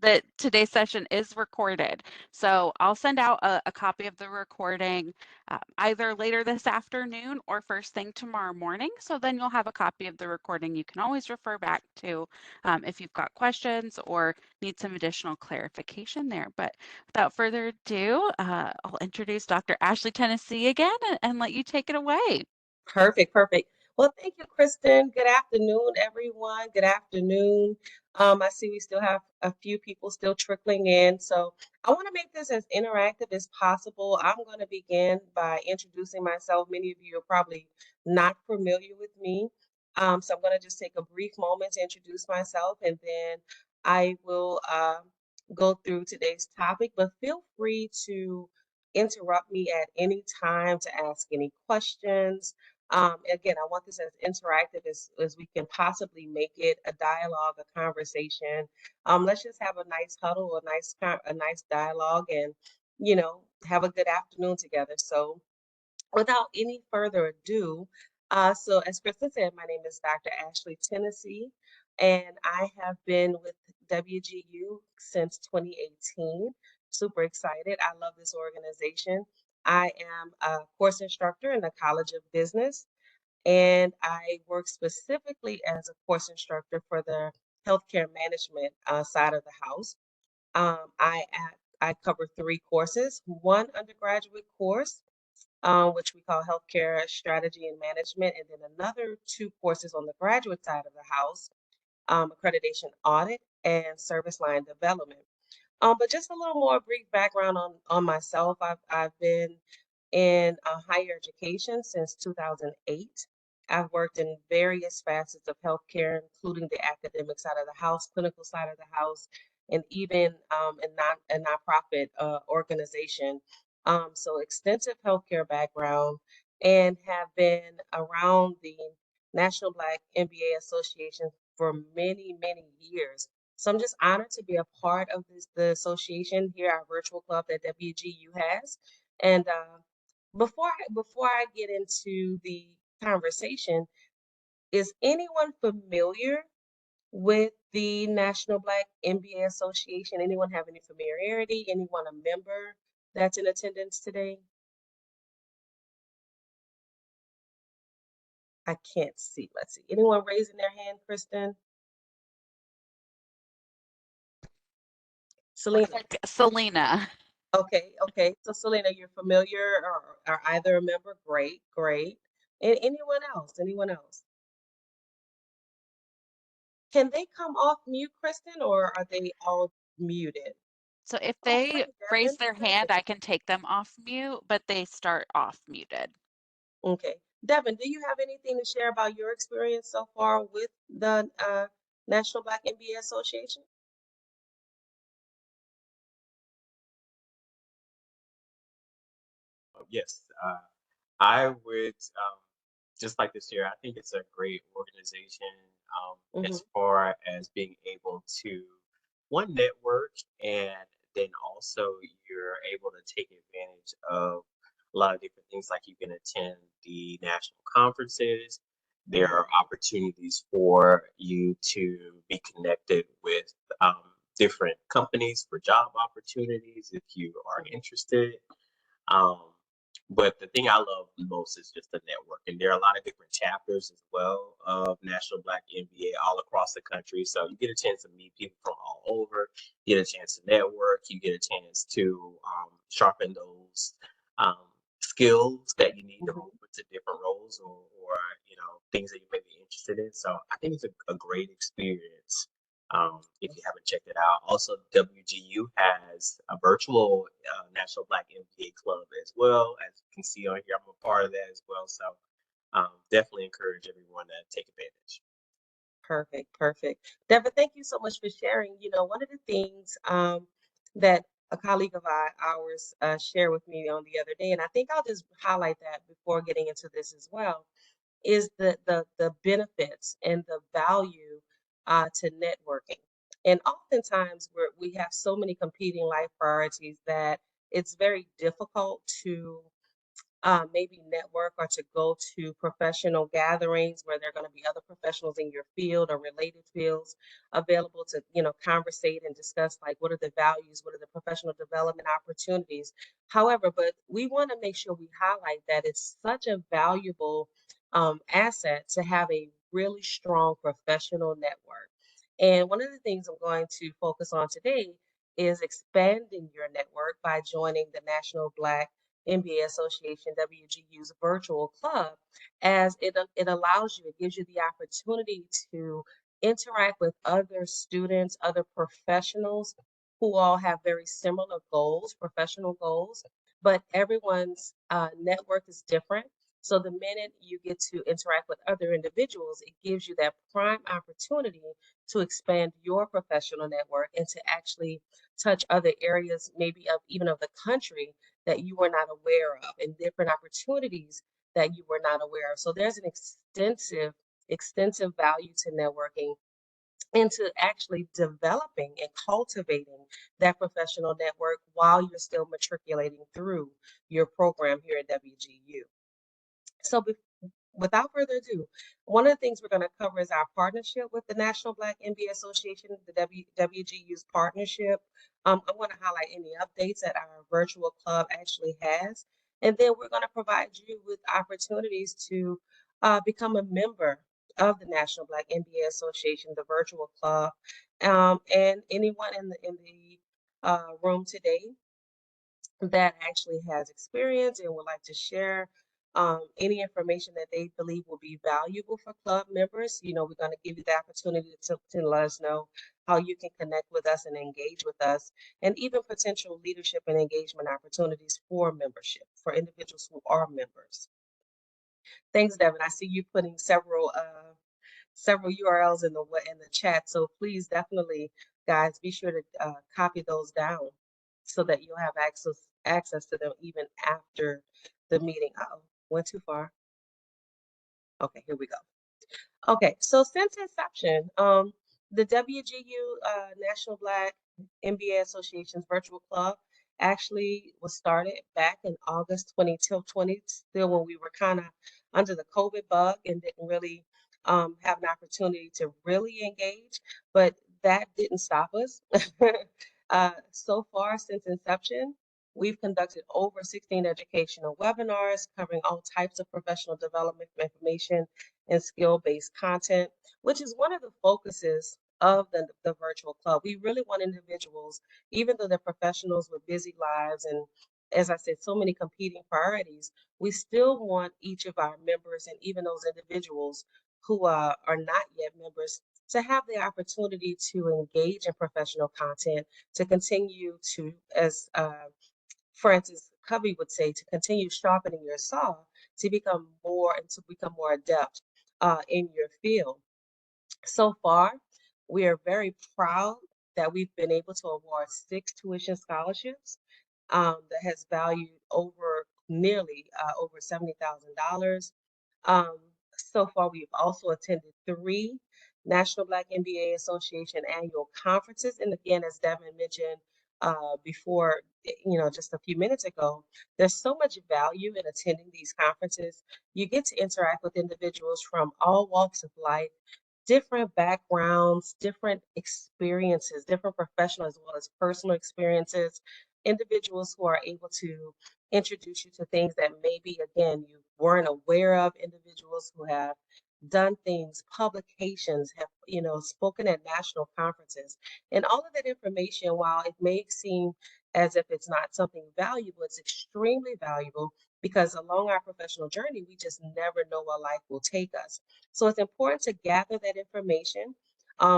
that today's session is recorded. So I'll send out a copy of the recording either later this afternoon or first thing tomorrow morning. So then you'll have a copy of the recording you can always refer back to if you've got questions or need some additional clarification there. But without further ado, I'll introduce Dr. Ashley Tennessee again and let you take it away. Perfect, perfect. Well, thank you, Kristen. Good afternoon, everyone. Good afternoon. I see we still have a few people still trickling in, so I want to make this as interactive as possible. I'm going to begin by introducing myself. Many of you are probably not familiar with me, so I'm going to just take a brief moment to introduce myself, and then I will go through today's topic. But feel free to interrupt me at any time to ask any questions. Again, I want this as interactive as we can possibly make it, a dialogue, a conversation. Let's just have a nice huddle, a nice dialogue, and have a good afternoon together. So, without any further ado, so as Krista said, my name is Dr. Ashley Tennessee, and I have been with WGU since 2018. Super excited. I love this organization. I am a course instructor in the College of Business, and I work specifically as a course instructor for the healthcare management side of the house. I cover 3 courses, one undergraduate course, which we call Healthcare Strategy and Management, and then another 2 courses on the graduate side of the house, Accreditation Audit and Service Line Development. But just a little more brief background on myself. I've been in higher education since 2008. I've worked in various facets of healthcare, including the academic side of the house, clinical side of the house, and even a nonprofit organization. So extensive healthcare background, and have been around the National Black MBA Association for many, many years. So I'm just honored to be a part of the association here, our virtual club that WGU has. And before I get into the conversation, is anyone familiar with the National Black MBA Association? Anyone have any familiarity? Anyone a member that's in attendance today? I can't see. Let's see. Anyone raising their hand, Kristen? Looks Selena. like Selena. Okay, okay. So Selena, you're familiar or either a member? Great, great. And anyone else? Anyone else? Can they come off mute, Kristen, or are they all muted? So if Oh, they great, raise Devin. their hand, Perfect. I can take them off mute, but they start off muted. Okay. Devin, do you have anything to share about your experience so far with the National Black MBA Association? Yes, I would just like to share. I think it's a great organization Mm-hmm. as far as being able to one network, and then also you're able to take advantage of a lot of different things. Like you can attend the national conferences. There are opportunities for you to be connected with different companies for job opportunities if you are interested. Um, but the thing I love the most is just the network. And there are a lot of different chapters as well of National Black MBA all across the country. So you get a chance to meet people from all over, you get a chance to network, you get a chance to sharpen those um, skills that you need to Mm-hmm. move into different roles or things that you may be interested in. So I think it's a great experience if you haven't checked it out. Also, WGU has a virtual National Black MBA Club as well. As you can see on here, I'm a part of that as well. So definitely encourage everyone to take advantage. Perfect, perfect. Devin, thank you so much for sharing. One of the things that a colleague of ours shared with me on the other day, and I think I'll just highlight that before getting into this as well, is the benefits and the value to networking. And oftentimes we have so many competing life priorities that it's very difficult to maybe network or to go to professional gatherings where there are going to be other professionals in your field or related fields available to, conversate and discuss like what are the values, what are the professional development opportunities. However, but we want to make sure we highlight that it's such a valuable asset to have a really strong professional network. And one of the things I'm going to focus on today is expanding your network by joining the National Black MBA Association WGU's virtual club, as it allows you, it gives you the opportunity to interact with other students, other professionals who all have very similar goals, professional goals, but everyone's network is different. So the minute you get to interact with other individuals, it gives you that prime opportunity to expand your professional network and to actually touch other areas, maybe of even of the country that you were not aware of, and different opportunities that you were not aware of. So there's an extensive value to networking and to actually developing and cultivating that professional network while you're still matriculating through your program here at WGU. So without further ado, one of the things we're going to cover is our partnership with the National Black MBA Association, the WGU's partnership. I want to highlight any updates that our virtual club actually has. And then we're going to provide you with opportunities to become a member of the National Black MBA Association, the virtual club. And anyone in the room today that actually has experience and would like to share any information that they believe will be valuable for club members. We're going to give you the opportunity to let us know how you can connect with us and engage with us, and even potential leadership and engagement opportunities for membership, for individuals who are members. Thanks, Devin. I see you putting several URLs in the chat. So please, definitely, guys, be sure to copy those down so that you'll have access to them even after the meeting. Uh-oh, went too far. Okay, here we go. Okay, so since inception, the WGU National Black MBA Association's virtual club actually was started back in August 2020, still when we were kind of under the COVID bug and didn't really have an opportunity to really engage, but that didn't stop us. So far since inception, we've conducted over 16 educational webinars covering all types of professional development information and skill-based content, which is one of the focuses of the virtual club. We really want individuals, even though they're professionals with busy lives and, as I said, so many competing priorities, we still want each of our members and even those individuals who are not yet members to have the opportunity to engage in professional content, to continue to, as Francis Covey would say, to continue sharpening your saw to become more adept in your field. So far, we are very proud that we've been able to award 6 tuition scholarships that has valued nearly over $70,000. So far, we've also attended 3 National Black MBA Association annual conferences. And again, as Devin mentioned before, just a few minutes ago, there's so much value in attending these conferences. You get to interact with individuals from all walks of life, different backgrounds, different experiences, different professional as well as personal experiences, individuals who are able to introduce you to things that maybe, again, you weren't aware of, individuals who have done things, publications, have, spoken at national conferences. And all of that information, while it may seem as if it's not something valuable, it's extremely valuable because along our professional journey, we just never know what life will take us. So it's important to gather that information.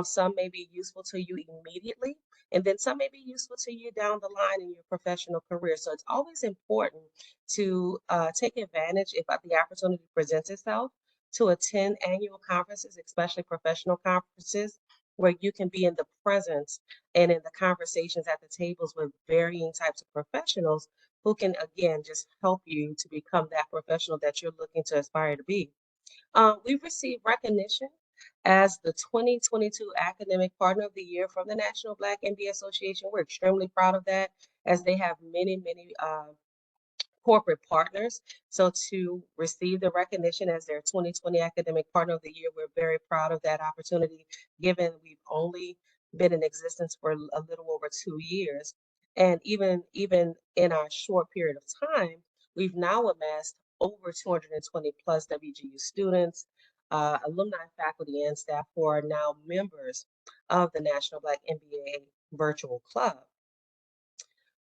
Some may be useful to you immediately, and then some may be useful to you down the line in your professional career. So it's always important to take advantage if the opportunity presents itself to attend annual conferences, especially professional conferences, where you can be in the presence and in the conversations at the tables with varying types of professionals who can, again, just help you to become that professional that you're looking to aspire to be. We've received recognition as the 2022 Academic Partner of the Year from the National Black MBA Association. We're extremely proud of that, as they have many corporate partners. So to receive the recognition as their 2020 Academic Partner of the Year, we're very proud of that opportunity, given we've only been in existence for a little over 2 years. And even in our short period of time, we've now amassed over 220 plus WGU students, alumni, faculty, and staff who are now members of the National Black MBA Virtual Club.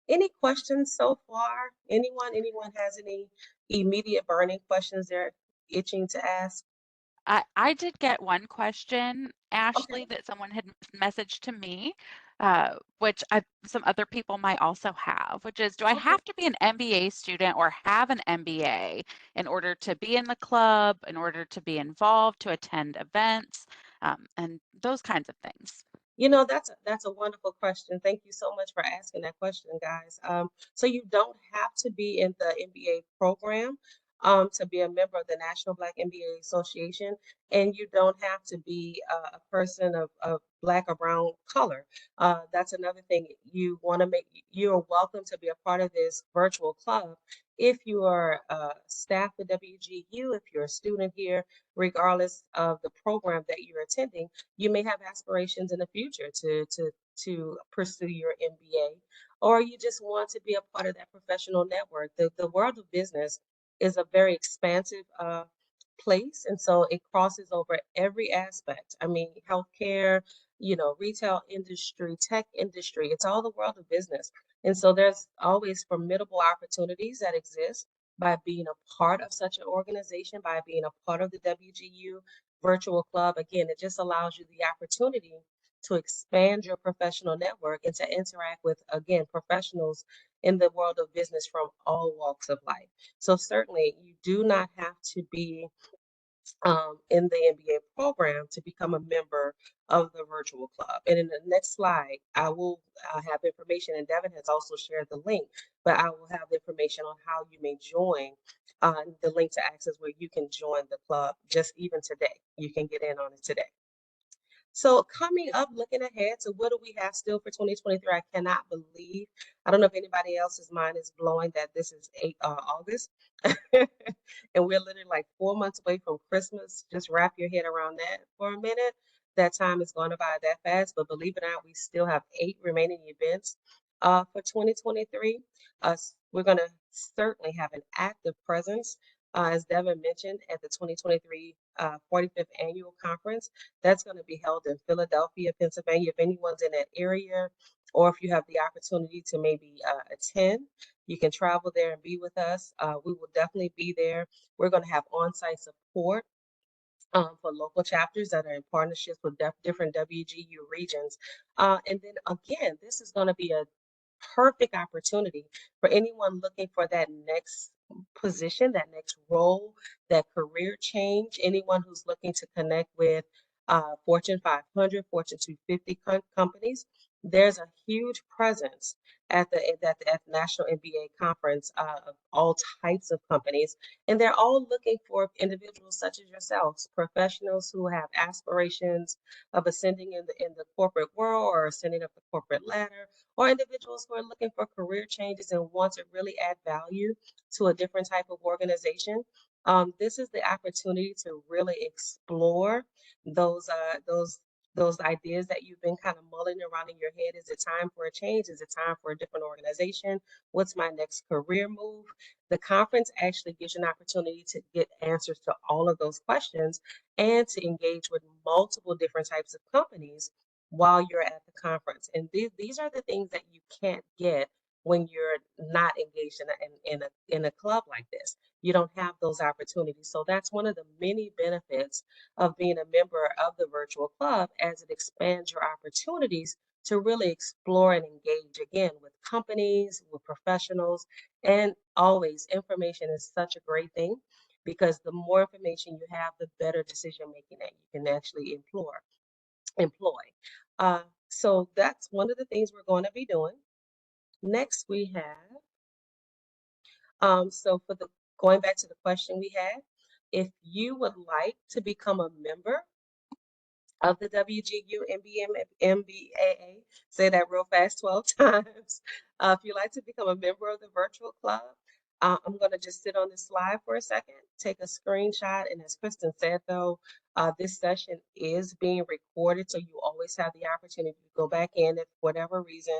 Any questions so far? Anyone has any immediate burning questions they're itching to ask? I did get one question, Okay, Ashley, that someone had messaged to me, which some other people might also have, which is, do I okay. have to be an MBA student or have an MBA in order to be in the club, in order to be involved, to attend events, and those kinds of things? You know, that's a wonderful question. Thank you so much for asking that question, guys. So you don't have to be in the MBA program to be a member of the National Black MBA Association, and you don't have to be a person of Black or brown color. That's another thing you want to make. You're welcome to be a part of this virtual club if you are staff at WGU, if you're a student here, regardless of the program that you're attending. You may have aspirations in the future to pursue your MBA, or you just want to be a part of that professional network. The world of business is a very expansive place, and so it crosses over every aspect. I mean, healthcare, retail industry, tech industry, it's all the world of business. And so there's always formidable opportunities that exist by being a part of such an organization, by being a part of the WGU virtual club. Again, it just allows you the opportunity to expand your professional network and to interact with, again, professionals in the world of business from all walks of life. So certainly you do not have to be in the MBA program to become a member of the virtual club. And in the next slide, I will have information, and Devin has also shared the link, but I will have information on how you may join, the link to access where you can join the club just even today. You can get in on it today. So coming up, looking ahead to what do we have still for 2023? I cannot believe. I don't know if anybody else's mind is blowing that this is August. And we're literally like 4 months away from Christmas. Just wrap your head around that for a minute. That time is going by that fast. But believe it or not, we still have 8 remaining events for 2023. We're going to certainly have an active presence, as Devin mentioned, at the 2023 45th Annual Conference. That's going to be held in Philadelphia, Pennsylvania. If anyone's in that area, or if you have the opportunity to maybe attend, you can travel there and be with us. We will definitely be there. We're going to have on-site support for local chapters that are in partnerships with different WGU regions. And then again, this is going to be a perfect opportunity for anyone looking for that next position, that next role, that career change, anyone who's looking to connect with Fortune 500, Fortune 250 companies. There's a huge presence at the National MBA conference of all types of companies, and they're all looking for individuals such as yourselves, professionals who have aspirations of ascending in the corporate world or ascending up the corporate ladder, or individuals who are looking for career changes and want to really add value to a different type of organization. This is the opportunity to really explore those uh, those those ideas that you've been kind of mulling around in your head. Is it time for a change? Is it time for a different organization? What's my next career move? The conference actually gives you an opportunity to get answers to all of those questions and to engage with multiple different types of companies while you're at the conference. And these are the things that you can't get when you're not engaged in a club like this. You don't have those opportunities. So that's one of the many benefits of being a member of the virtual club, as it expands your opportunities to really explore and engage again with companies, with professionals. And always, information is such a great thing, because the more information you have, the better decision making that you can actually employ. So that's one of the things we're going to be doing. Next, we have, so for the going back to the question we had, if you would like to become a member of the WGU NBMBAA, say that real fast 12 times. If you'd like to become a member of the virtual club, I'm going to just sit on this slide for a second, take a screenshot, and as Kristen said, though, this session is being recorded, so you always have the opportunity to go back in if for whatever reason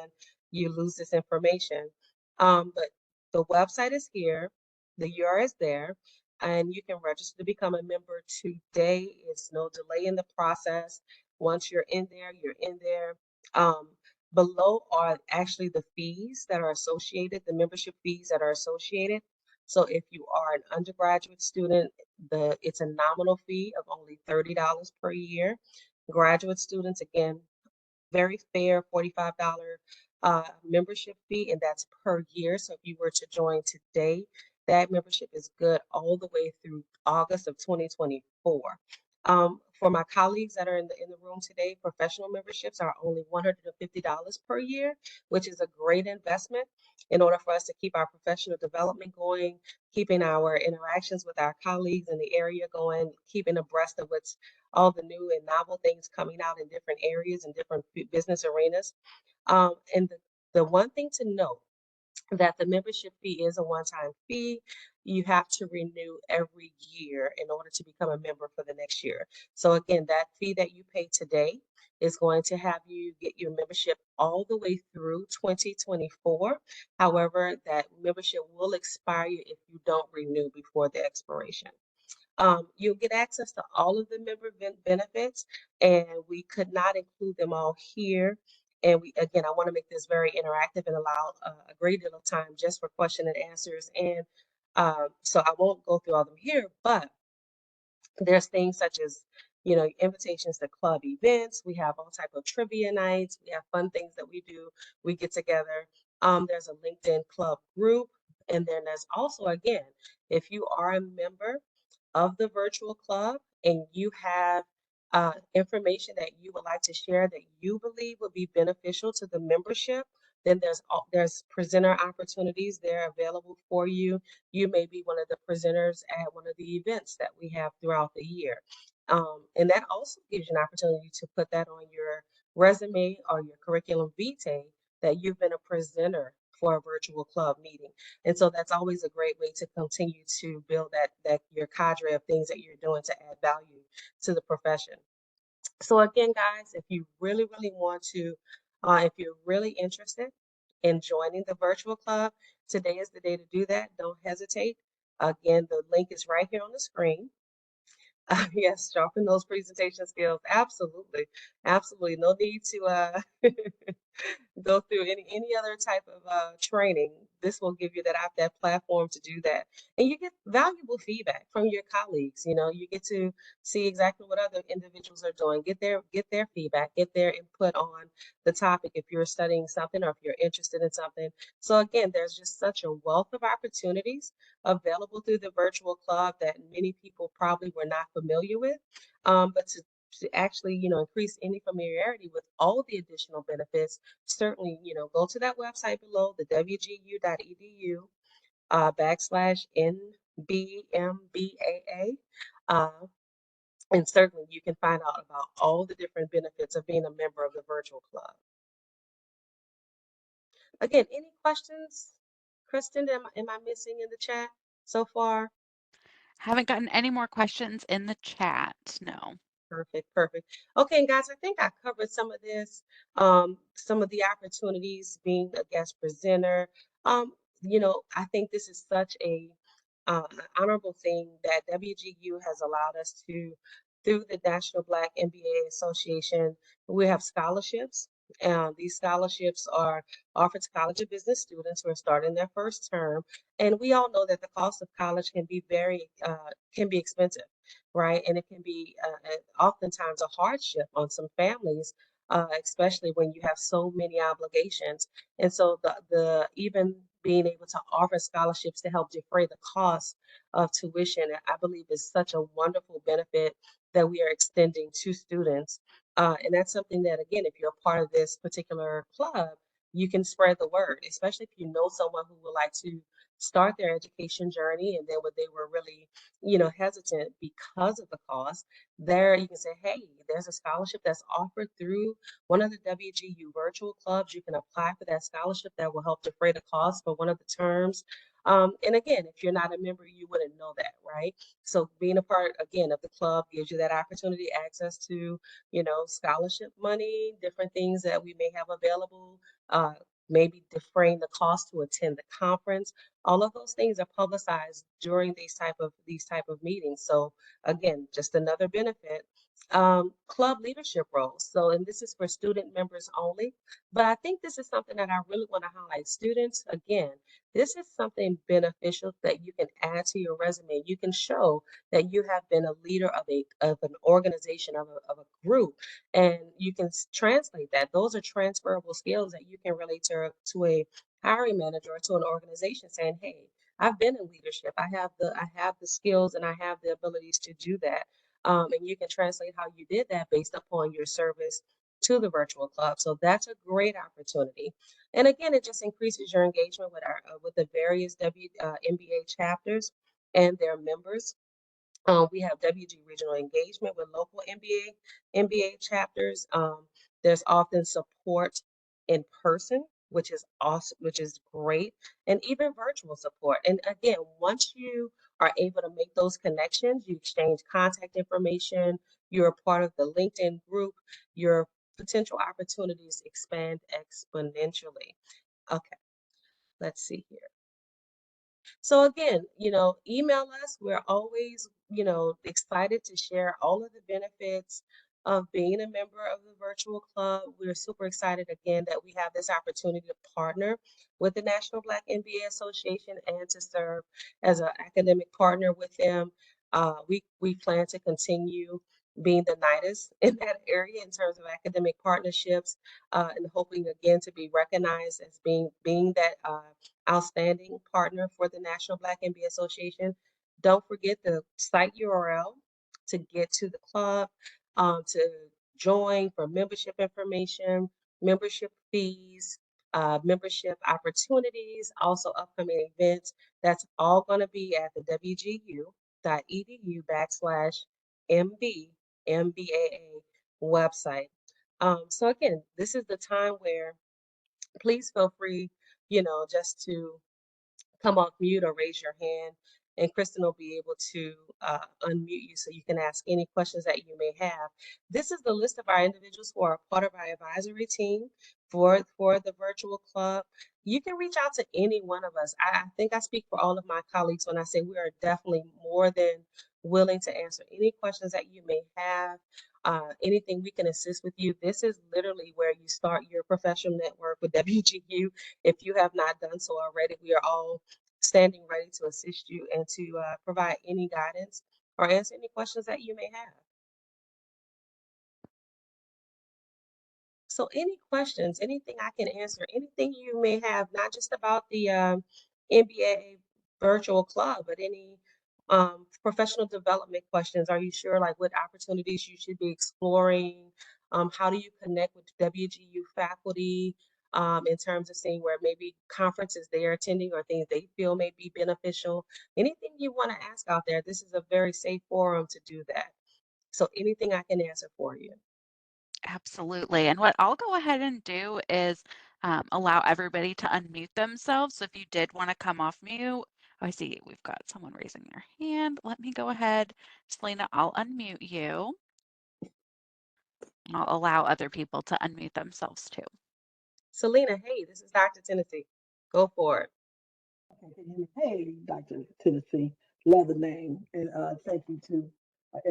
you lose this information. But the website is here, the URL is there, and you can register to become a member today. It's no delay in the process. Once you're in there, you're in there. Um, Below are actually the fees that are associated, the membership fees that are associated. So if you are an undergraduate student, it's a nominal fee of only $30 per year. Graduate students, again, very fair $45 membership fee, and that's per year. So if you were to join today, that membership is good all the way through August of 2024. For my colleagues that are in the room today, professional memberships are only $150 per year, which is a great investment in order for us to keep our professional development going, keeping our interactions with our colleagues in the area going, keeping abreast of what's all the new and novel things coming out in different areas and different business arenas. And the one thing to note that the membership fee is a one-time fee. You have to renew every year in order to become a member for the next year. So again, that fee that you pay today is going to have you get your membership all the way through 2024. However, that membership will expire if you don't renew before the expiration. You'll get access to all of the member benefits, and we could not include them all here. And again, I want to make this very interactive and allow a great deal of time just for question and answers. And so I won't go through all of them here, but there's things such as, invitations to club events. We have all type of trivia nights. We have fun things that we do. We get together. There's a LinkedIn club group. And then there's also, again, if you are a member of the virtual club and you have information that you would like to share that you believe would be beneficial to the membership, then there's presenter opportunities there available for you. You may be one of the presenters at one of the events that we have throughout the year. And that also gives you an opportunity to put that on your resume or your curriculum vitae that you've been a presenter for a virtual club meeting. And so that's always a great way to continue to build that your cadre of things that you're doing to add value to the profession. So again, guys, if you really, really want to, if you're really interested in joining the virtual club, today is the day to do that. Don't hesitate. Again, the link is right here on the screen. Yes, sharpen those presentation skills. Absolutely. Absolutely. No need to go through any other type of training. This will give you that platform to do that, and you get valuable feedback from your colleagues. You get to see exactly what other individuals are doing, get their feedback, get their input on the topic if you're studying something or if you're interested in something. So again, there's just such a wealth of opportunities available through the virtual club that many people probably were not familiar with, but to actually, increase any familiarity with all the additional benefits, certainly, go to that website below, the wgu.edu /NBMBAA. And certainly you can find out about all the different benefits of being a member of the virtual club. Again, any questions, Kristen, am I missing in the chat so far? Haven't gotten any more questions in the chat, no. Perfect, perfect. Okay, guys, I think I covered some of this, some of the opportunities being a guest presenter. I think this is such an honorable thing that WGU has allowed us to, through the National Black MBA Association, we have scholarships. These scholarships are offered to college and business students who are starting their first term. And we all know that the cost of college can be can be expensive, right? And it can be oftentimes a hardship on some families, especially when you have so many obligations. And so the even being able to offer scholarships to help defray the cost of tuition, I believe is such a wonderful benefit that we are extending to students. And that's something that, again, if you're a part of this particular club, you can spread the word, especially if you know someone who would like to start their education journey and then when they were really, hesitant because of the cost, there you can say, hey, there's a scholarship that's offered through one of the WGU virtual clubs. You can apply for that scholarship that will help defray the cost for one of the terms. And again, if you're not a member, you wouldn't know that, right? So being a part again of the club gives you that opportunity, access to, scholarship money, different things that we may have available, maybe defraying the cost to attend the conference. All of those things are publicized during these type of meetings. So again, just another benefit. Club leadership roles. So, and this is for student members only, but I think this is something that I really want to highlight. Students, again, this is something beneficial that you can add to your resume. You can show that you have been a leader of an organization, of a group, and you can translate that. Those are transferable skills that you can relate to a hiring manager or to an organization, saying, "Hey, I've been in leadership. I have the skills and I have the abilities to do that." And you can translate how you did that based upon your service to the virtual club. So that's a great opportunity. And again, it just increases your engagement with the various MBA chapters and their members. We have WG regional engagement with local MBA chapters. There's often support in person, which is awesome, which is great, and even virtual support. And again, once you are able to make those connections, you exchange contact information, you're a part of the LinkedIn group, your potential opportunities expand exponentially. Okay, let's see here. So again, email us. We're always, excited to share all of the benefits of being a member of the virtual club. We're super excited again that we have this opportunity to partner with the National Black MBA Association and to serve as an academic partner with them. We plan to continue being the nicest in that area in terms of academic partnerships, and hoping again to be recognized as being that outstanding partner for the National Black MBA Association. Don't forget the site URL to get to the club, to join for membership information, membership fees, membership opportunities, also upcoming events. That's all going to be at the WGU.edu/MBMBAA website. So again, this is the time where please feel free, just to come off mute or raise your hand, and Kristen will be able to unmute you so you can ask any questions that you may have. This is the list of our individuals who are part of our advisory team for the virtual club. You can reach out to any one of us. I think I speak for all of my colleagues when I say we are definitely more than willing to answer any questions that you may have. Anything we can assist with you. This is literally where you start your professional network with WGU. If you have not done so already, we are all standing ready to assist you and to provide any guidance or answer any questions that you may have. So any questions, anything I can answer, anything you may have, not just about the NBA virtual club, but any professional development questions. Are you sure like what opportunities you should be exploring? How do you connect with WGU faculty in terms of seeing where maybe conferences they're attending or things they feel may be beneficial? Anything you want to ask out there, this is a very safe forum to do that. So anything I can answer for you. Absolutely. And what I'll go ahead and do is allow everybody to unmute themselves. So if you did want to come off mute, I see we've got someone raising their hand. Let me go ahead. Selena, I'll unmute you. And I'll allow other people to unmute themselves too. Selena, hey, this is Dr. Tennessee. Go for it. Okay, hey, Dr. Tennessee, love the name, and thank you too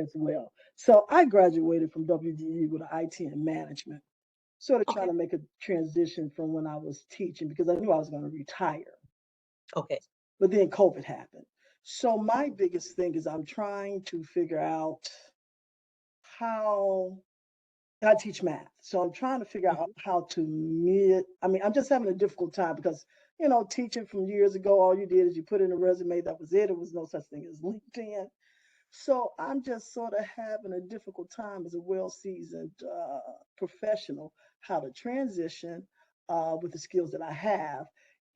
as well. So I graduated from WGU with an IT and management, sort of trying Okay. to make a transition from when I was teaching because I knew I was going to retire, Okay. but then COVID happened. So my biggest thing is I'm trying to figure out how I teach math. So I'm trying to figure out Mhm. how to I mean, I'm just having a difficult time because, teaching from years ago, all you did is you put in a resume, that was it. There was no such thing as LinkedIn. So I'm just sort of having a difficult time as a well-seasoned professional, how to transition with the skills that I have.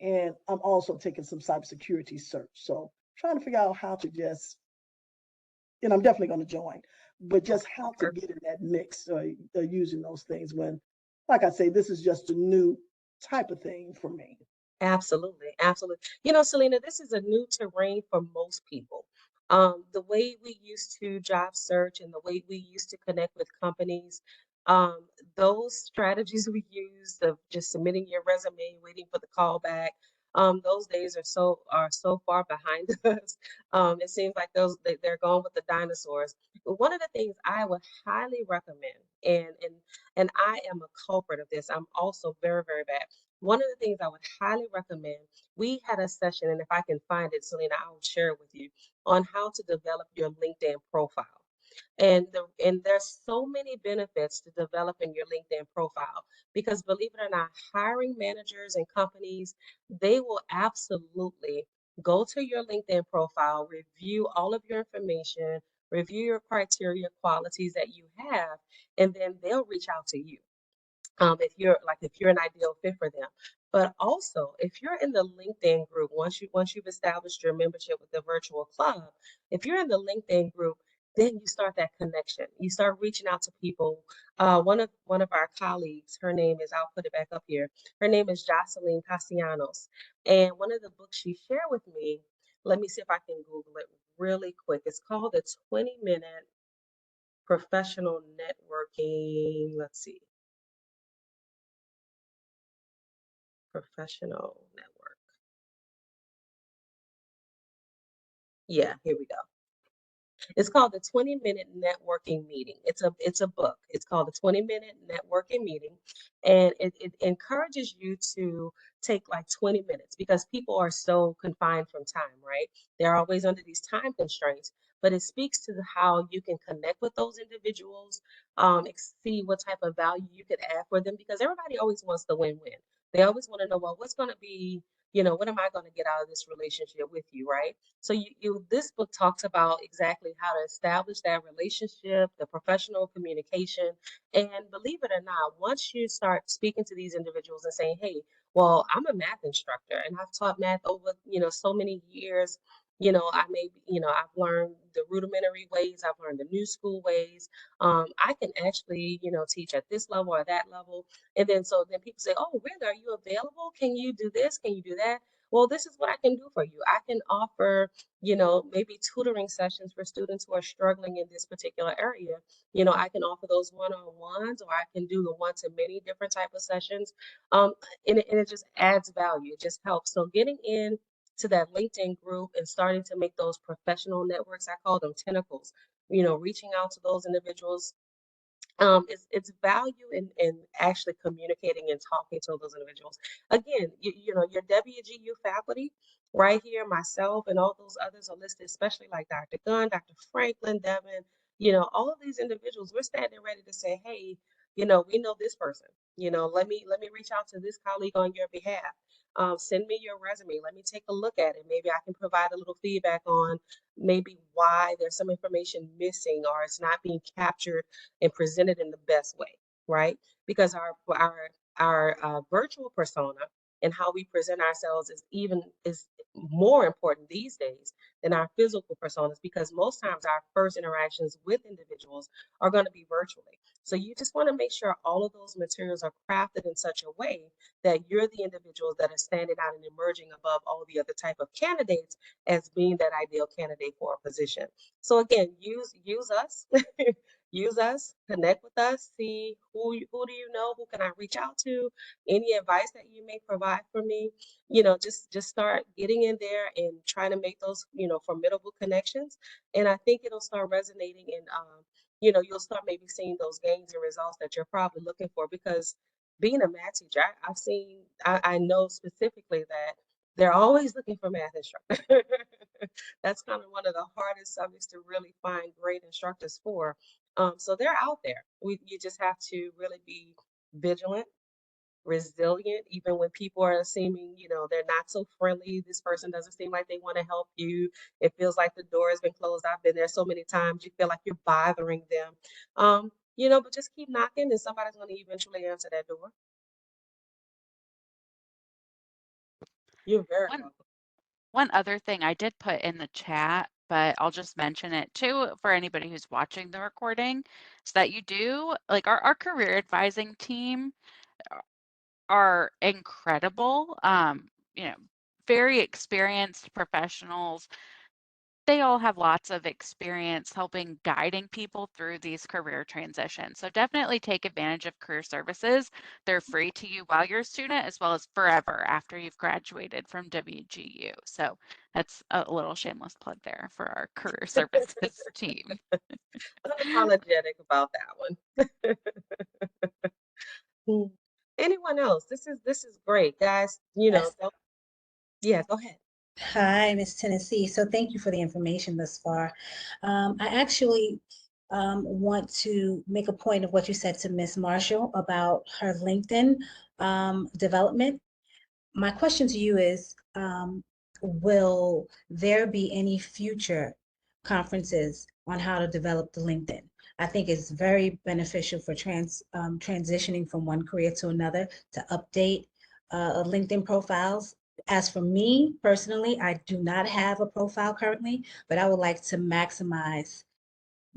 And I'm also taking some cybersecurity search. So trying to figure out how to just, I'm definitely going to join, but just Okay. how to Perfect. get in that mix using those things when, like I say, this is just a new type of thing for me. Absolutely, absolutely. Selena, this is a new terrain for most people. The way we used to job search and the way we used to connect with companies, um, those strategies we used of just submitting your resume, waiting for the call back, those days are so far behind us. It seems like they're gone with the dinosaurs. But one of the things I would highly recommend, and I am a culprit of this. I'm also very, very bad. One of the things I would highly recommend, we had a session, and if I can find it, Selena, I will share it with you on how to develop your LinkedIn profile. And there's so many benefits to developing your LinkedIn profile because believe it or not, hiring managers and companies, they will absolutely go to your LinkedIn profile, review all of your information, review your criteria, qualities that you have, and then they'll reach out to you if you're an ideal fit for them. But also, if you're in the LinkedIn group, once you've established your membership with the virtual club, if you're in the LinkedIn group, then you start that connection. You start reaching out to people. One of our colleagues, her name is, I'll put it back up here. Her name is Jocelyn Castellanos, and one of the books she shared with me. Let me see if I can Google it really quick. It's called the 20-minute professional networking. Let's see. Professional network. Yeah, here we go. It's called the 20-minute networking meeting. It's a book. It's called the 20-minute networking meeting. And it encourages you to take like 20 minutes because people are so confined from time, right? They're always under these time constraints. But it speaks to how you can connect with those individuals, see what type of value you could add for them because everybody always wants the win-win. They always want to know, well, what's going to be, what am I going to get out of this relationship with you, right? So this book talks about exactly how to establish that relationship, the professional communication, and believe it or not, once you start speaking to these individuals and saying, "Hey, well, I'm a math instructor and I've taught math over, so many years. I've learned the rudimentary ways, I've learned the new school ways. I can actually, teach at this level or that level." And then people say, "Oh, really? Are you available? Can you do this? Can you do that?" Well, this is what I can do for you. I can offer, maybe tutoring sessions for students who are struggling in this particular area. I can offer those one-on-ones, or I can do the one-to-many different type of sessions. Um, and it just adds value. It just helps. So getting in to that LinkedIn group and starting to make those professional networks, I call them tentacles, reaching out to those individuals, it's value in actually communicating and talking to those individuals. Again, your WGU faculty right here, myself and all those others are listed, especially like Dr. Gunn, Dr. Franklin, Devin, all of these individuals, we're standing ready to say, "Hey, we know this person. Let me reach out to this colleague on your behalf. Send me your resume. Let me take a look at it. Maybe I can provide a little feedback on maybe why there's some information missing or it's not being captured and presented in the best way, right? Because our virtual persona and how we present ourselves is more important these days than our physical personas because most times our first interactions with individuals are going to be virtually. So you just want to make sure all of those materials are crafted in such a way that you're the individuals that are standing out and emerging above all the other type of candidates as being that ideal candidate for a position. So again, use us. Use us, connect with us, see who do you know, who can I reach out to, any advice that you may provide for me. Just start getting in there and trying to make those, formidable connections. And I think it'll start resonating and you'll start maybe seeing those gains and results that you're probably looking for because being a math teacher, I know specifically that they're always looking for math instructors. That's kind of one of the hardest subjects to really find great instructors for. So they're out there. You just have to really be vigilant, resilient, even when people are seeming, they're not so friendly. This person doesn't seem like they want to help you. It feels like the door has been closed. I've been there so many times. You feel like you're bothering them. But just keep knocking and somebody's going to eventually answer that door. You're very One welcome. one other thing I did put in the chat, but I'll just mention it too for anybody who's watching the recording, is that you do like our career advising team are incredible. very experienced professionals. They all have lots of experience helping guiding people through these career transitions. So definitely take advantage of career services. They're free to you while you're a student as well as forever after you've graduated from WGU. So that's a little shameless plug there for our career services team. Unapologetic about that one. Hmm. Anyone else? This is great, guys. Yes. Yeah, go ahead. Hi, Miss Tennessee. So thank you for the information thus far. I actually want to make a point of what you said to Miss Marshall about her LinkedIn development. My question to you is, will there be any future conferences on how to develop the LinkedIn? I think it's very beneficial for transitioning from one career to another to update LinkedIn profiles. As for me personally, I do not have a profile currently, but I would like to maximize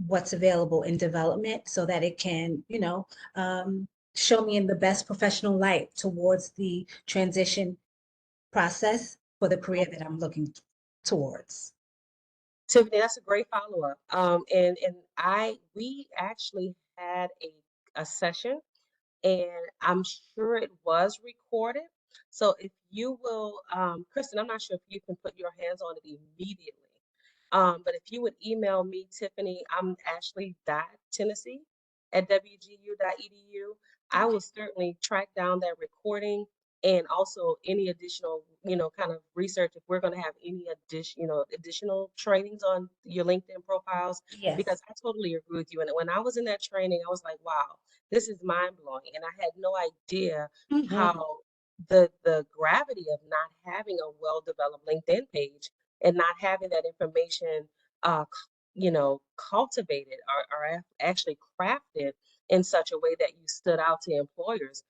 what's available in development so that it can, show me in the best professional light towards the transition process for the career that I'm looking towards. Tiffany, that's a great follow-up. And we actually had a session, and I'm sure it was recorded. So if you will, Kristen, I'm not sure if you can put your hands on it immediately. But if you would email me, Tiffany, I'm ashley.tennessee@wgu.edu. I will certainly track down that recording and also any additional, kind of research if we're going to have any additional trainings on your LinkedIn profiles, because Yes. I totally agree with you. And when I was in that training, I was like, wow, this is mind blowing. And I had no idea Mm-hmm. how the gravity of not having a well-developed LinkedIn page and not having that information, cultivated or actually crafted in such a way that you stood out to employers.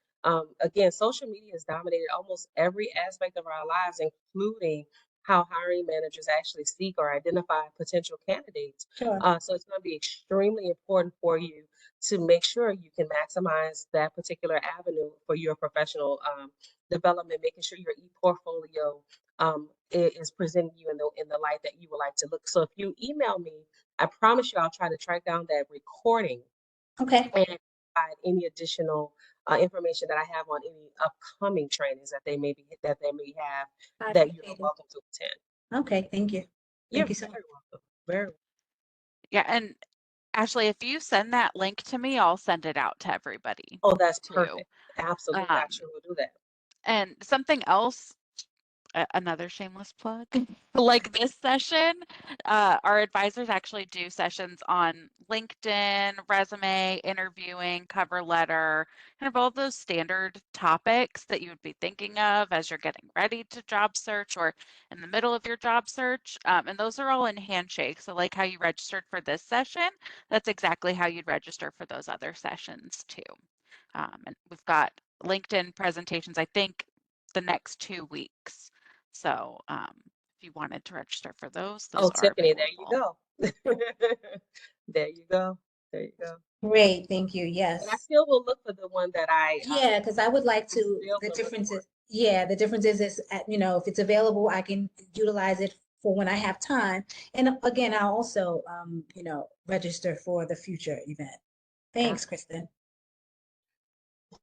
Again, social media has dominated almost every aspect of our lives, including how hiring managers actually seek or identify potential candidates. Sure. So it's going to be extremely important for you to make sure you can maximize that particular avenue for your professional development, making sure your e-portfolio is presenting you in the light that you would like to look. So if you email me, I promise you I'll try to track down that recording Okay. and provide any additional information that I have on any upcoming trainings that they may have I that you're appreciate it. welcome to attend. Okay. Thank you. You're Thank you so much. very welcome. Very welcome. Yeah, and Ashley, if you send that link to me, I'll send it out to everybody Oh, that's too. perfect. Absolutely. I Um, sure will do that. and something else, another shameless plug, like this session, our advisors actually do sessions on LinkedIn, resume, interviewing, cover letter, kind of all those standard topics that you would be thinking of as you're getting ready to job search or in the middle of your job search. And those are all in Handshake. So like how you registered for this session, that's exactly how you'd register for those other sessions too. And we've got LinkedIn presentations, I think, the next 2 weeks. So if you wanted to register for those Oh, are Tiffany, there you available. go. There you go. There you go. Great. Thank you. And I Yes. still will look for the one that Yeah, because I would like I'm to, still the gonna look difference for. is, yeah, the difference is, if it's available, I can utilize it for when I have time. And again, I also, register for the future event. Thanks, Kristen.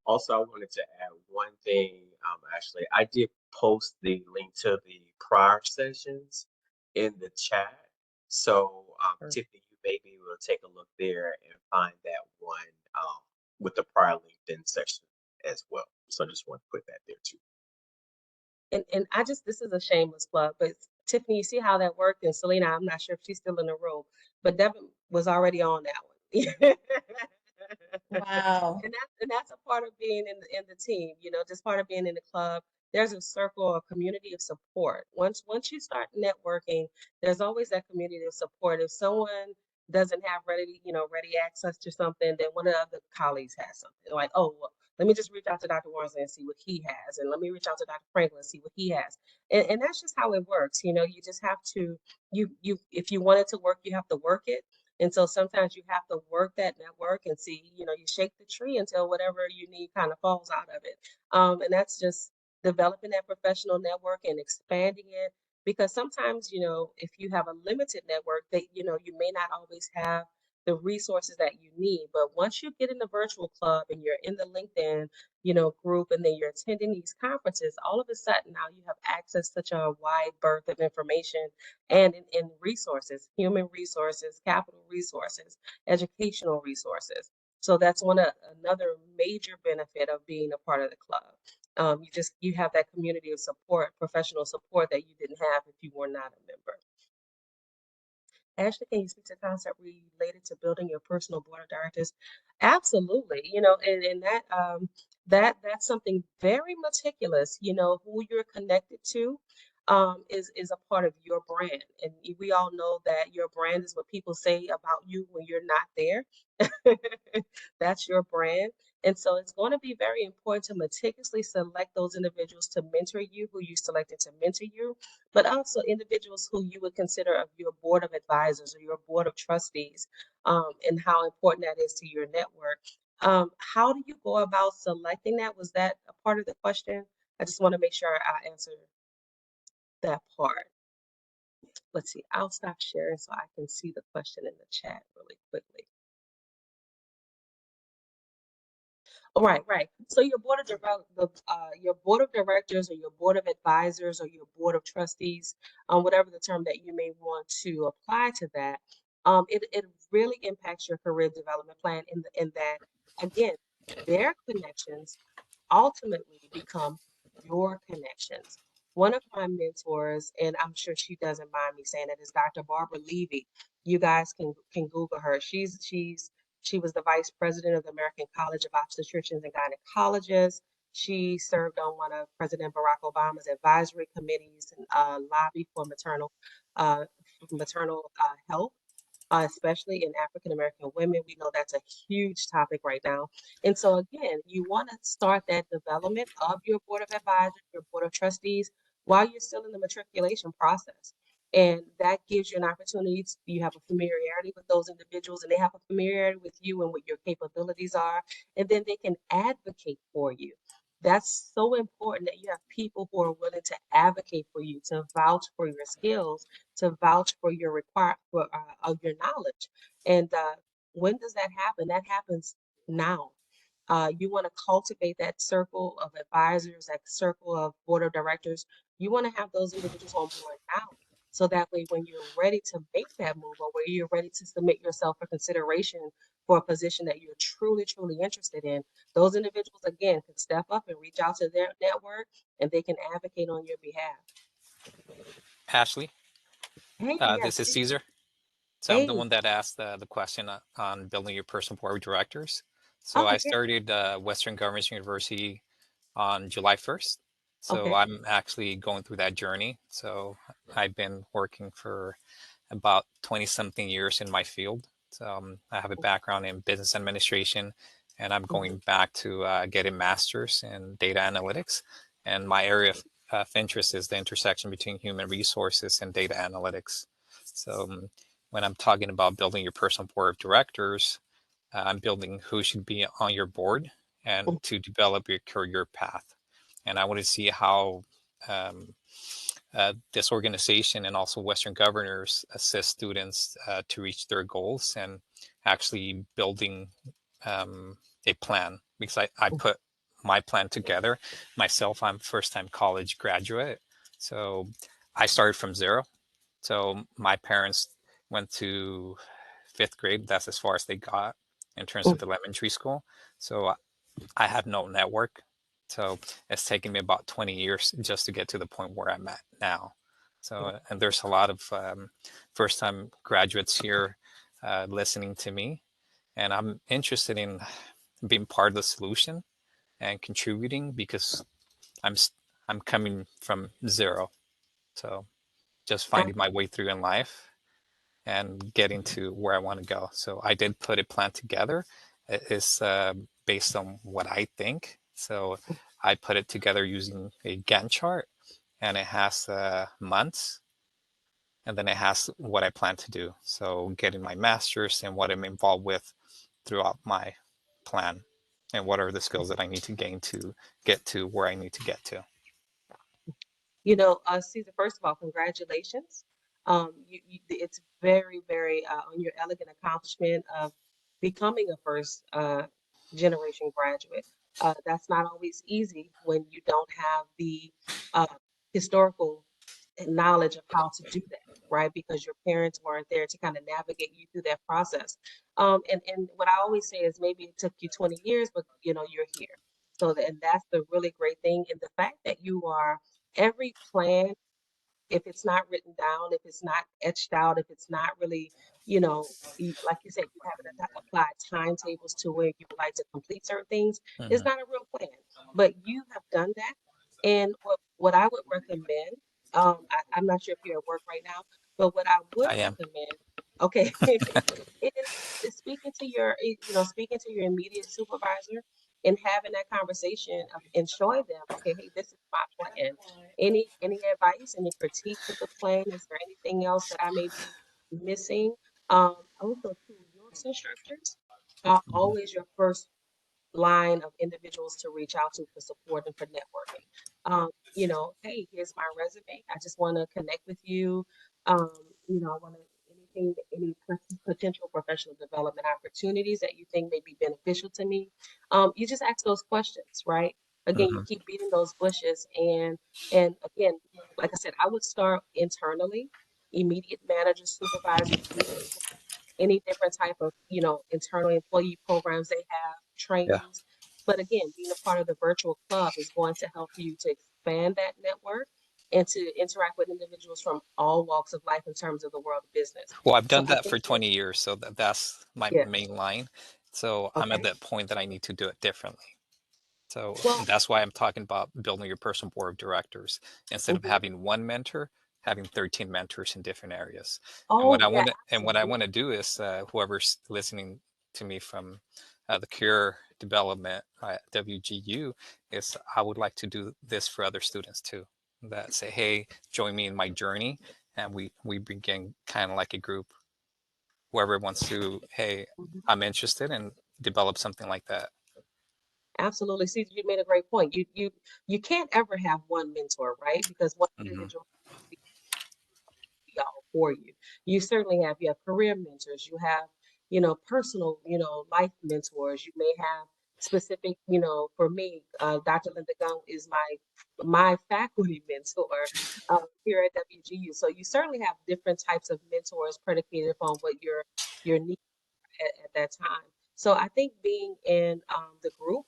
Also, I wanted to add one thing. Actually, I did post the link to the prior sessions in the chat. So, Tiffany, you may be able to take a look there and find that one with the prior LinkedIn session as well. So I just want to put that there too. And this is a shameless plug, but Tiffany, you see how that worked? And Selena, I'm not sure if she's still in the room, but Devin was already on that one. Wow. And that's a part of being in the team, just part of being in the club. There's a circle, a community of support. Once you start networking, there's always that community of support. If someone doesn't have ready access to something, then one of the other colleagues has something. Like, oh, well, let me just reach out to Dr. Worsley and see what he has, and let me reach out to Dr. Franklin and see what he has. And that's just how it works. You just have to if you want it to work, you have to work it. And so sometimes you have to work that network and see, you shake the tree until whatever you need kind of falls out of it. And that's just developing that professional network and expanding it. Because sometimes, if you have a limited network, that you may not always have the resources that you need. But once you get in the virtual club and you're in the LinkedIn, group, and then you're attending these conferences, all of a sudden now you have access to such a wide berth of information and in resources, human resources, capital resources, educational resources. So that's another major benefit of being a part of the club. You have that community of support, professional support that you didn't have if you were not a member. Ashley, can you speak to the concept related to building your personal board of directors? Absolutely. And that's something very meticulous. Who you're connected to is a part of your brand. And we all know that your brand is what people say about you when you're not there. That's your brand. And so it's going to be very important to meticulously select those individuals to mentor you, who you selected to mentor you, but also individuals who you would consider of your board of advisors or your board of trustees, and how important that is to your network. How do you go about selecting that? Was that a part of the question? I just want to make sure I answer that part. Let's see, I'll stop sharing so I can see the question in the chat really quickly. Oh, right. So your your board of directors or your board of advisors or your board of trustees, whatever the term that you may want to apply to that, it really impacts your career development plan in that, again, their connections ultimately become your connections. One of my mentors, and I'm sure she doesn't mind me saying it, is Dr. Barbara Levy. You guys can Google her. She was the vice president of the American College of Obstetricians and Gynecologists. She served on one of President Barack Obama's advisory committees and lobbied for maternal health, especially in African American women. We know that's a huge topic right now. And so again, you want to start that development of your board of advisors, your board of trustees, while you're still in the matriculation process. And that gives you an opportunity you have a familiarity with those individuals and they have a familiarity with you and what your capabilities are. And then they can advocate for you. That's so important that you have people who are willing to advocate for you, to vouch for your skills, to vouch for your of your knowledge. And when does that happen? That happens now. You want to cultivate that circle of advisors, that circle of board of directors. You want to have those individuals on board now. So that way, when you're ready to make that move or where you're ready to submit yourself for consideration for a position that you're truly, truly interested in, those individuals, again, can step up and reach out to their network and they can advocate on your behalf. Ashley, Hey, yes. this is Caesar. So I'm the Hey, one that asked the question on building your personal board of directors. So oh, I yeah. started Western Governors University on July 1st. So Okay. I'm actually going through that journey. So I've been working for about 20 something years in my field. So I have a background in business administration and I'm Mhm. going back to get a master's in data analytics. And my area of interest is the intersection between human resources and data analytics. So when I'm talking about building your personal board of directors, I'm building who should be on your board and to develop your career path. And I want to see how um, this organization and also Western Governors assist students to reach their goals and actually building a plan. Because I put my plan together myself. I'm first time college graduate. So I started from zero. So my parents went to fifth grade. That's as far as they got in terms of elementary school. So I had no network. So it's taken me about 20 years just to get to the point where I'm at now. So, and there's a lot of first time graduates here listening to me. And I'm interested in being part of the solution and contributing because I'm I'm coming from zero. So just finding my way through in life and getting to where I want to go. So I did put a plan together. It's based on what I think. So I put it together using a Gantt chart, and it has months, and then it has what I plan to do. So getting my master's and what I'm involved with throughout my plan, and what are the skills that I need to gain to get to where I need to get to. Caesar, first of all, congratulations. It's very, very on your elegant accomplishment of becoming a first generation graduate. That's not always easy when you don't have the uh, historical knowledge of how to do that, right? Because your parents weren't there to kind of navigate you through that process. And what I always say is maybe it took you 20 years, but you're here. So and that's the really great thing. And the fact that you are every plan, if it's not written down, if it's not etched out, if it's not really, like you said, you haven't applied timetables to where you would like to complete certain things, it's Mhm. not a real plan. But you have done that. And what I would recommend, I'm not sure if you're at work right now, but what I would I am. recommend, okay, is speaking to your immediate supervisor and having that conversation and showing them, okay, hey, this is my plan. Any advice, any critiques of the plan? Is there anything else that I may be missing? Also, too, your instructors are Mhm. always your first line of individuals to reach out to for support and for networking. Hey, here's my resume. I just want to connect with you. Um, I want to any potential professional development opportunities that you think may be beneficial to me. You just ask those questions, right? Again, you Mhm. keep beating those bushes, and again, like I said, I would start internally, immediate managers, supervisors, any different type of, internal employee programs they have, Yeah. trainings. But again, being a part of the virtual club is going to help you to expand that network and to interact with individuals from all walks of life in terms of the world of business. Well, I've So done I that think for 20 years, so that's my yeah, main line. So I'm at okay. that point that I need to do it differently. So Well, that's why I'm talking about building your personal board of directors instead of mhm. having one mentor, having 13 mentors in different areas. And Oh yeah, what I absolutely. want to do is whoever's listening to me from the career development at WGU is I would like to do this for other students too. That say, hey, join me in my journey, and we begin kind of like a group. Whoever wants to, hey, Mhm. I'm interested and develop something like that. Absolutely. See, you made a great point. You can't ever have one mentor, right? Because one Hmm. individual all for you. You have career mentors, you have, personal, life mentors. You may have specific, for me, Dr. Linda Gunn is my faculty mentor here at WGU. So you certainly have different types of mentors predicated upon what your needs at that time. So I think being in the group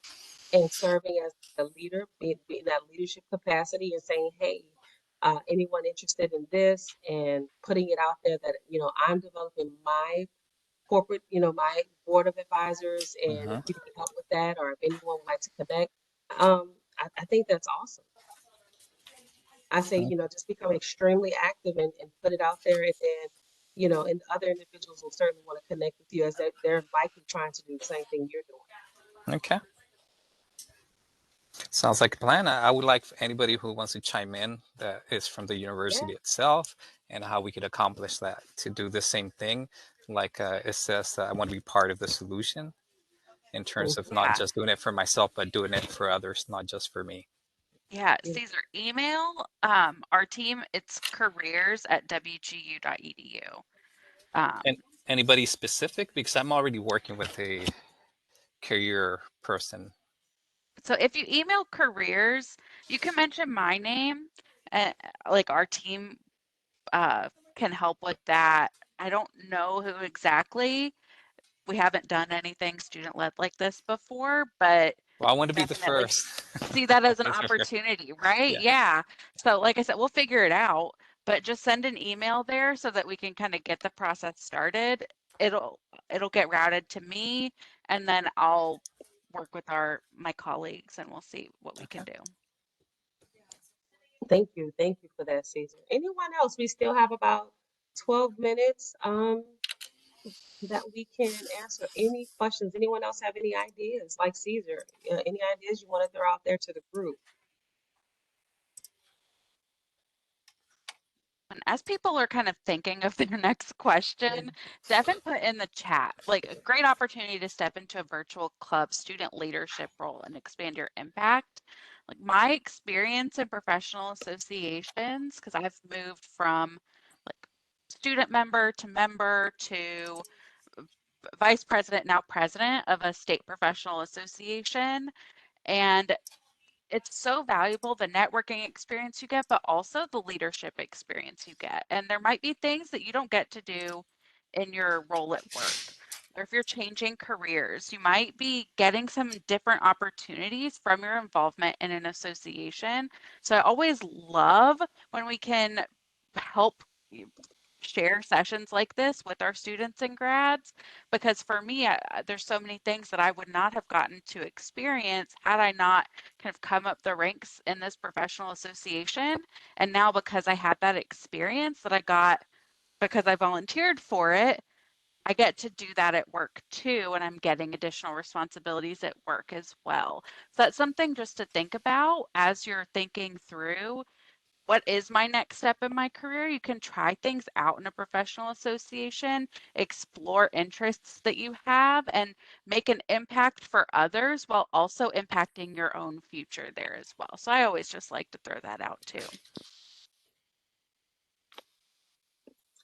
and serving as a leader, being that leadership capacity and saying, hey, anyone interested in this and putting it out there that, I'm developing my corporate, my board of advisors, and if Hmm. you need help with that or if anyone would like to connect, I think that's awesome. I say, just become extremely active and put it out there and then, and other individuals will certainly want to connect with you as they're likely trying to do the same thing you're doing. Okay. Sounds like a plan. I would like anybody who wants to chime in that is from the Yeah. university itself and how we could accomplish that to do the same thing. Like it says, I want to be part of the solution in terms of Mhm. not Yeah. just doing it for myself, but doing it for others, not just for me. Yeah, Yeah. Caesar, email our team. It's careers@wgu.edu. And Um, anybody specific? Because I'm already working with a career person. so if you email careers, you can mention my name, and like our team can help with that. I don't know who exactly. We haven't done anything student led like this before, but Well, I want to be the definitely first. see that as an That's for sure. opportunity, right? Yeah. Yeah. So, like I said, we'll figure it out, but just send an email there so that we can kind of get the process started. It'll it'll get routed to me, and then I'll work with my colleagues, and we'll see what we can Okay. do. Thank you. Thank you for that, Caesar. Anyone else? We still have about 12 minutes that we can answer any questions. Anyone else have any ideas like Caesar? Any ideas you want to throw out there to the group? And as people are kind of thinking of their next question, Devin put in the chat, like a great opportunity to step into a virtual club student leadership role and expand your impact. Like my experience in professional associations, because I've moved from like student member to vice president, now president of a state professional association. And it's so valuable, the networking experience you get, but also the leadership experience you get. And there might be things that you don't get to do in your role at work. Or if you're changing careers, you might be getting some different opportunities from your involvement in an association. So I always love when we can help share sessions like this with our students and grads, because for me, there's so many things that I would not have gotten to experience had I not kind of come up the ranks in this professional association. And now because I had that experience that I got because I volunteered for it, I get to do that at work too, and I'm getting additional responsibilities at work as well. So that's something just to think about as you're thinking through what is my next step in my career. You can try things out in a professional association, explore interests that you have, and make an impact for others while also impacting your own future there as well. So I always just like to throw that out too.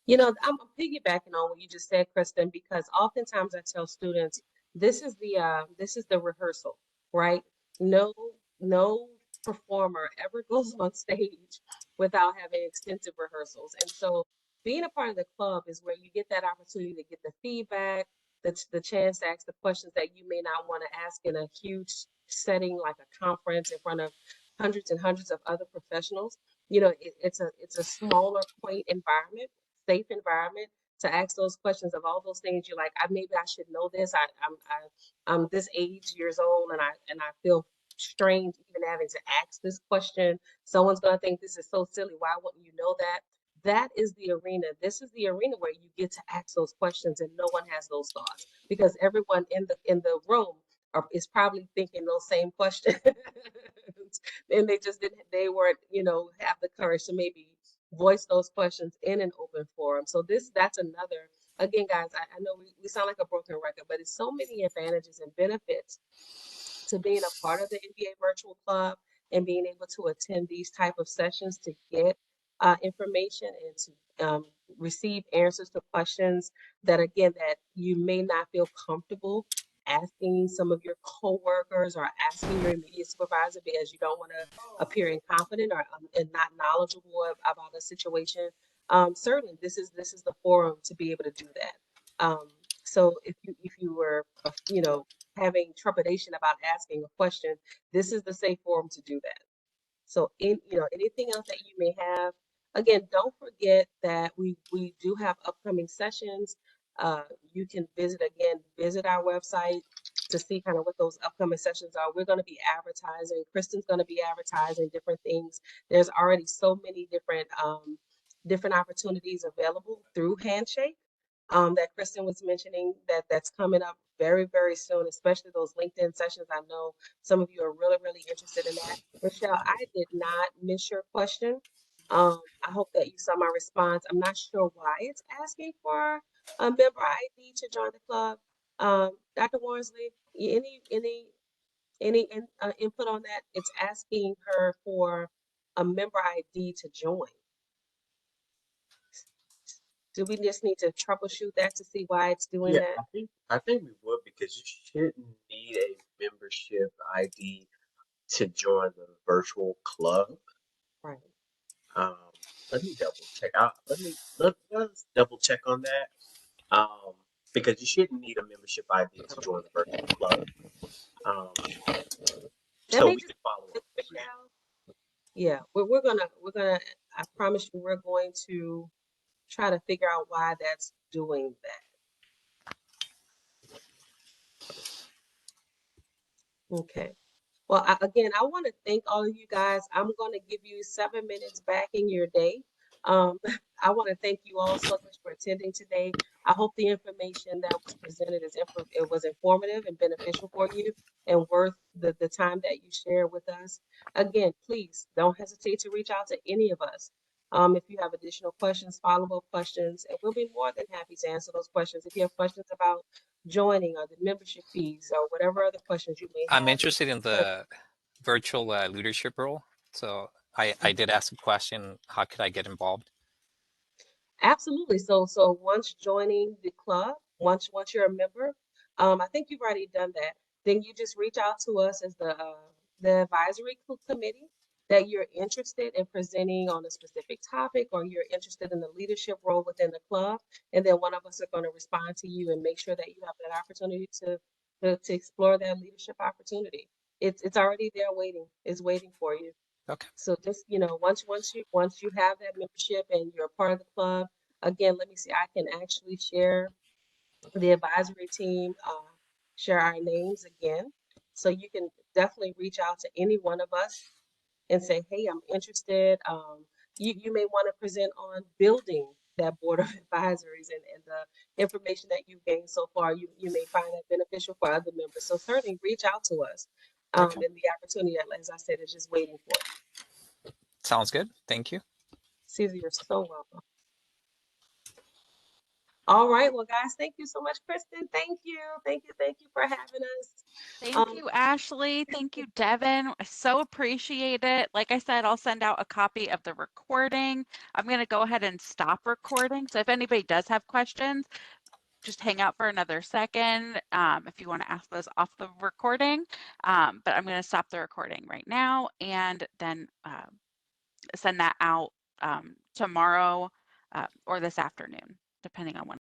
You know, I'm piggybacking on what you just said, Kristen, because oftentimes I tell students this is the rehearsal, right? No, no performer ever goes on stage without having extensive rehearsals. And so being a part of the club is where you get that opportunity to get the feedback, the chance to ask the questions that you may not want to ask in a huge setting like a conference in front of hundreds and hundreds of other professionals. You know, it's a smaller, quaint environment, safe environment to ask those questions of all those things you're like, maybe I should know this. I'm this age years old, and I feel strange even having to ask this question. Someone's gonna think this is so silly. Why wouldn't you know that? That is the arena. This is the arena where you get to ask those questions, and no one has those thoughts because everyone in the room is probably thinking those same questions, and they weren't, have the courage to maybe voice those questions in an open forum. So that's another, again, guys, I know we sound like a broken record, but it's so many advantages and benefits to being a part of the NBA Virtual Club and being able to attend these type of sessions to get information and to receive answers to questions that, again, that you may not feel comfortable asking some of your coworkers or asking your immediate supervisor because you don't want to appear incompetent or and not knowledgeable about a situation. Certainly, this is the forum to be able to do that. So if you were having trepidation about asking a question, this is the safe forum to do that. So anything else that you may have, again, don't forget that we do have upcoming sessions. You can visit our website to see kind of what those upcoming sessions are. We're going to be advertising. Kristen's going to be advertising different things. There's already so many different opportunities available through Handshake. That Kristen was mentioning that's coming up very, very soon, especially those LinkedIn sessions. I know some of you are really, really interested in that. Rochelle, I did not miss your question. I hope that you saw my response. I'm not sure why it's asking for a member ID to join the club. Dr. Worsley, any input on that? It's asking her for a member ID to join. Do we just need to troubleshoot that to see why it's doing Yeah, that? I think we would, because you shouldn't need a membership ID to join the virtual club. Right. Um, let me double check out. Let's double check on that. Because you shouldn't need a membership ID to join the virtual club. That So may we just can follow up on that. Michelle. Yeah, we're gonna. I promise you, we're going to try to figure out why that's doing that. Okay. Well, again, I want to thank all of you guys. I'm going to give you 7 minutes back in your day. I want to thank you all so much for attending today. I hope the information that was presented it was informative and beneficial for you and worth the time that you share with us. Again, please don't hesitate to reach out to any of us. If you have additional questions, follow-up questions, and we'll be more than happy to answer those questions. If you have questions about joining or the membership fees or whatever other questions you may I'm Yeah. interested in have. the virtual leadership role. So I did ask a question, how could I get involved? Absolutely. So once joining the club, once you're a member, I think you've already done that. Then you just reach out to us as the advisory committee that you're interested in presenting on a specific topic, or you're interested in the leadership role within the club, and then one of us are going to respond to you and make sure that you have that opportunity to explore that leadership opportunity. It's already there waiting. It's waiting for you. Okay. So just, once you have that membership and you're a part of the club, again, let me see, I can actually share the advisory team, share our names again. So you can definitely reach out to any one of us and say, hey, I'm interested. You may want to present on building that board of advisories, and the information that you've gained so far, you may find that beneficial for other members. So certainly reach out to us. Okay. And the opportunity, as I said, is just waiting for you. Sounds good. Thank you. Caesar, you're so welcome. All right, well, guys, thank you so much, Kristen. Thank you for having us. Thank you, Ashley. Thank you, Devin. I so appreciate it. Like I said, I'll send out a copy of the recording. I'm going to go ahead and stop recording. So if anybody does have questions, just hang out for another second if you want to ask those off the recording. But I'm going to stop the recording right now and then send that out tomorrow or this afternoon, depending on when